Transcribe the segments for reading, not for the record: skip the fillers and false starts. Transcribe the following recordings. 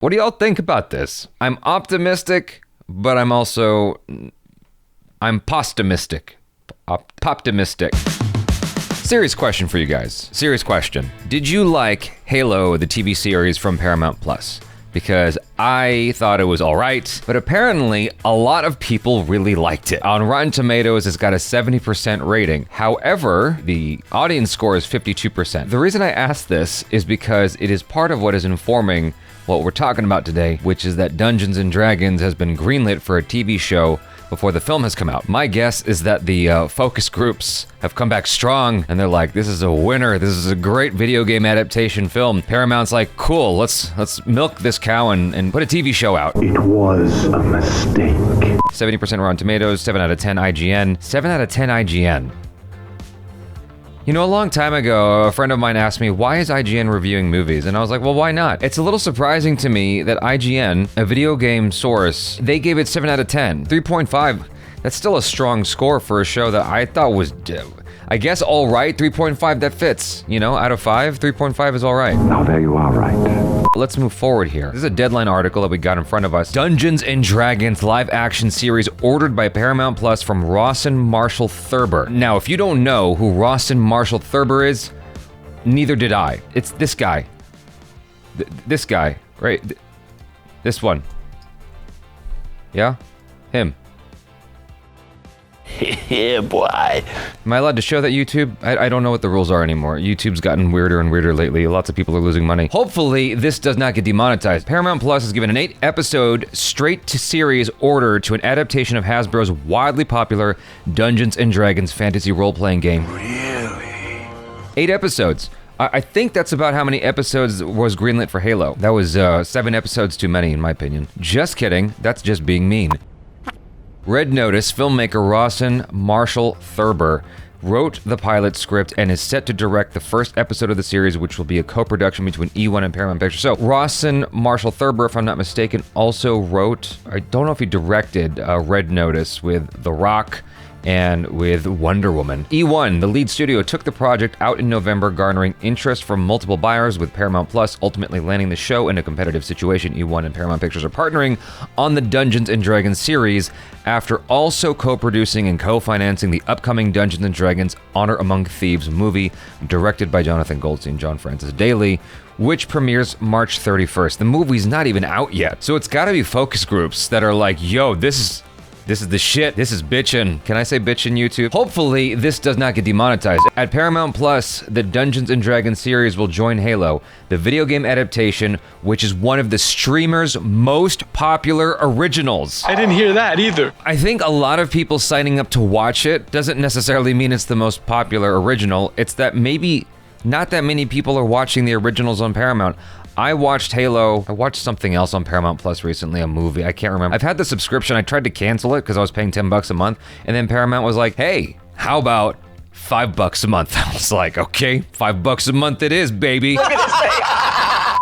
What do y'all think about this? I'm optimistic, but I'm postumistic. Poptimistic. Serious question for you guys. Serious question. Did you like Halo, the TV series from Paramount Plus? Because I thought it was all right, but apparently a lot of people really liked it. On Rotten Tomatoes, it's got a 70% rating. However, the audience score is 52%. The reason I asked this is because it is part of what is informing what we're talking about today, which is that Dungeons & Dragons has been greenlit for a TV show before the film has come out. My guess is that the focus groups have come back strong and they're like, this is a winner. This is a great video game adaptation film. Paramount's like, cool, let's milk this cow and put a TV show out. It was a mistake. 70% Rotten Tomatoes, 7 out of 10 IGN. 7 out of 10 IGN. You know, a long time ago, a friend of mine asked me, why is IGN reviewing movies? And I was like, well, why not? It's a little surprising to me that IGN, a video game source, they gave it 7 out of 10. 3.5, that's still a strong score for a show that I thought was, I guess, all right. 3.5, that fits. You know, out of 5, 3.5 is all right. Now there you are, right. Let's move forward here. This is a Deadline article that we got in front of us. Dungeons & Dragons live action series ordered by Paramount Plus from Rawson Marshall Thurber. Now, if you don't know who Rawson Marshall Thurber is, neither did I. It's this guy. This guy, right? This one. Yeah? Him. Yeah, boy. Am I allowed to show that, YouTube? I don't know what the rules are anymore. YouTube's gotten weirder and weirder lately. Lots of people are losing money. Hopefully, this does not get demonetized. Paramount Plus has given an 8-episode straight-to-series order to an adaptation of Hasbro's wildly popular Dungeons & Dragons fantasy role-playing game. Really? 8 episodes. I think that's about how many episodes was greenlit for Halo. That was 7 episodes too many, in my opinion. Just kidding. That's just being mean. Red Notice filmmaker Rawson Marshall Thurber wrote the pilot script and is set to direct the first episode of the series, which will be a co-production between E1 and Paramount Pictures. So Rawson Marshall Thurber, if I'm not mistaken, also wrote, I don't know if he directed Red Notice with The Rock and with Wonder Woman. E1, the lead studio, took the project out in November, garnering interest from multiple buyers, with Paramount Plus ultimately landing the show in a competitive situation. E1 and Paramount Pictures are partnering on the Dungeons & Dragons series after also co-producing and co-financing the upcoming Dungeons & Dragons Honor Among Thieves movie, directed by Jonathan Goldstein, John Francis Daley, which premieres March 31st. The movie's not even out yet, so it's gotta be focus groups that are like, yo, this is the shit. This is bitchin'. Can I say bitchin', YouTube? Hopefully, this does not get demonetized. At Paramount Plus, the Dungeons & Dragons series will join Halo, the video game adaptation, which is one of the streamer's most popular originals. I didn't hear that either. I think a lot of people signing up to watch it doesn't necessarily mean it's the most popular original. It's that maybe not that many people are watching the originals on Paramount. I watched Halo. I watched something else on Paramount Plus recently, a movie. I can't remember. I've had the subscription. I tried to cancel it because I was paying $10 a month. And then Paramount was like, hey, how about $5 a month? I was like, okay, $5 a month it is, baby. Look at this thing.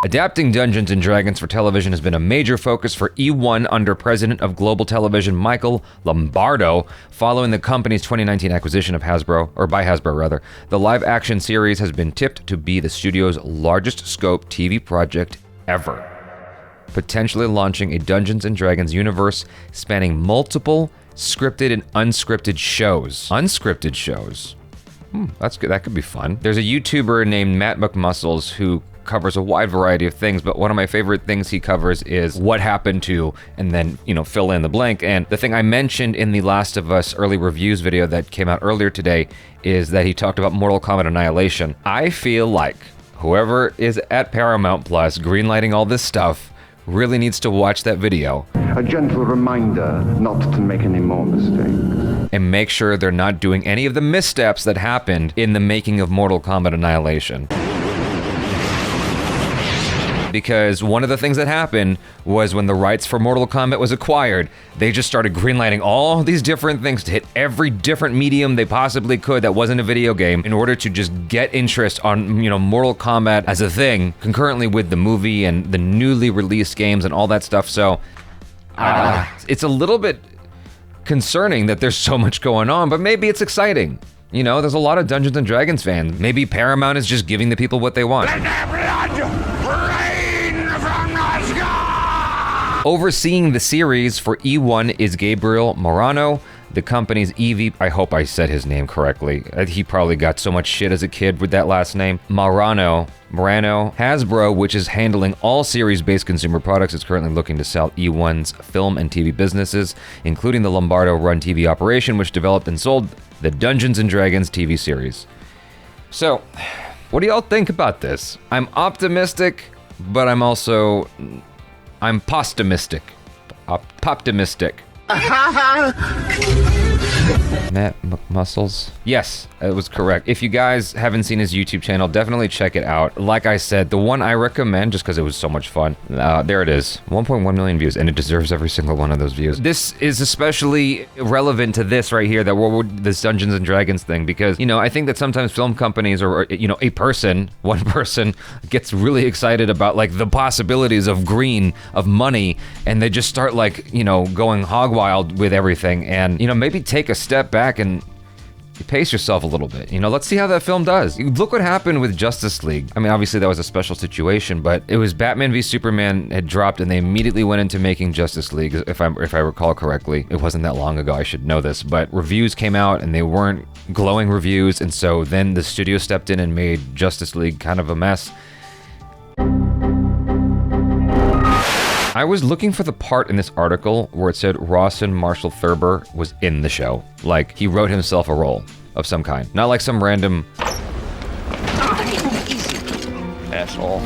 Adapting Dungeons & Dragons for television has been a major focus for E1 under President of Global Television Michael Lombardo, following the company's 2019 acquisition of Hasbro, or by Hasbro rather. The live-action series has been tipped to be the studio's largest scope TV project ever, potentially launching a Dungeons & Dragons universe spanning multiple scripted and unscripted shows. Unscripted shows? That's good. That could be fun. There's a YouTuber named Matt McMuscles who covers a wide variety of things, but one of my favorite things he covers is what happened to, and then, you know, fill in the blank. And the thing I mentioned in the Last of Us early reviews video that came out earlier today is that he talked about Mortal Kombat Annihilation. I feel like whoever is at Paramount Plus greenlighting all this stuff really needs to watch that video. A gentle reminder not to make any more mistakes. And make sure they're not doing any of the missteps that happened in the making of Mortal Kombat Annihilation. Because one of the things that happened was when the rights for Mortal Kombat was acquired, they just started greenlighting all these different things to hit every different medium they possibly could that wasn't a video game in order to just get interest on, you know, Mortal Kombat as a thing, concurrently with the movie and the newly released games and all that stuff. So it's a little bit concerning that there's so much going on, but maybe it's exciting. You know, there's a lot of Dungeons & Dragons fans. Maybe Paramount is just giving the people what they want. Let the blood rain from the sky! Overseeing the series for E1 is Gabriel Morano, the company's EV. I hope I said his name correctly. He probably got so much shit as a kid with that last name. Morano. Hasbro, which is handling all series-based consumer products, is currently looking to sell E1's film and TV businesses, including the Lombardo-run TV operation, which developed and sold the Dungeons & Dragons TV series. So, what do y'all think about this? I'm optimistic, but I'm postumistic. Poptimistic. Matt McMuscles? Yes, it was correct. If you guys haven't seen his YouTube channel, definitely check it out. Like I said, the one I recommend, just because it was so much fun, there it is. 1.1 million views, and it deserves every single one of those views. This is especially relevant to this right here, this Dungeons and Dragons thing, because, you know, I think that sometimes film companies or, you know, one person gets really excited about, like, the possibilities of green, of money, and they just start, like, you know, going hog wild with everything, and, you know, maybe take a step back and pace yourself a little bit. You know, let's see how that film does. Look what happened with Justice League. I mean, obviously that was a special situation, but it was Batman v Superman had dropped and they immediately went into making Justice League, if I recall correctly. It wasn't that long ago, I should know this, but reviews came out and they weren't glowing reviews, and so then the studio stepped in and made Justice League kind of a mess. I was looking for the part in this article where it said Rawson Marshall Thurber was in the show. Like, he wrote himself a role of some kind. Not like some random asshole.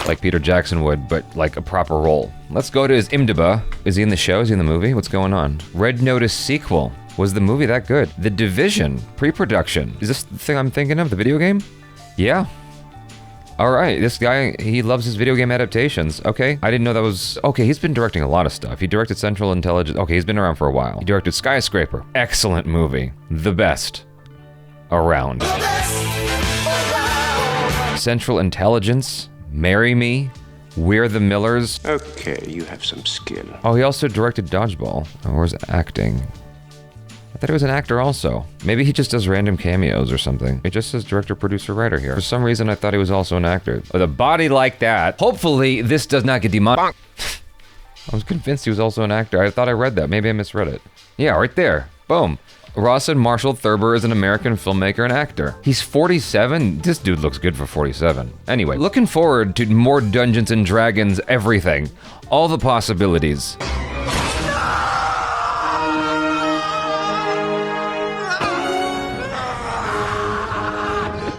Like Peter Jackson would, but like a proper role. Let's go to his IMDb. Is he in the show? Is he in the movie? What's going on? Red Notice sequel. Was the movie that good? The Division, pre-production. Is this the thing I'm thinking of, the video game? Yeah. All right, this guy, he loves his video game adaptations. Okay, I didn't know that was... Okay, he's been directing a lot of stuff. He directed Central Intelligence. Okay, he's been around for a while. He directed Skyscraper. Excellent movie. The best around. Central Intelligence, Marry Me, We're the Millers. Okay, you have some skill. Oh, he also directed Dodgeball. Oh, where's acting? I thought he was an actor also. Maybe he just does random cameos or something. It just says director, producer, writer here. For some reason, I thought he was also an actor. With a body like that. Hopefully, this does not get demonetized. I was convinced he was also an actor. I thought I read that. Maybe I misread it. Yeah, right there. Boom. Rawson Marshall Thurber is an American filmmaker and actor. He's 47? This dude looks good for 47. Anyway, looking forward to more Dungeons and Dragons everything. All the possibilities.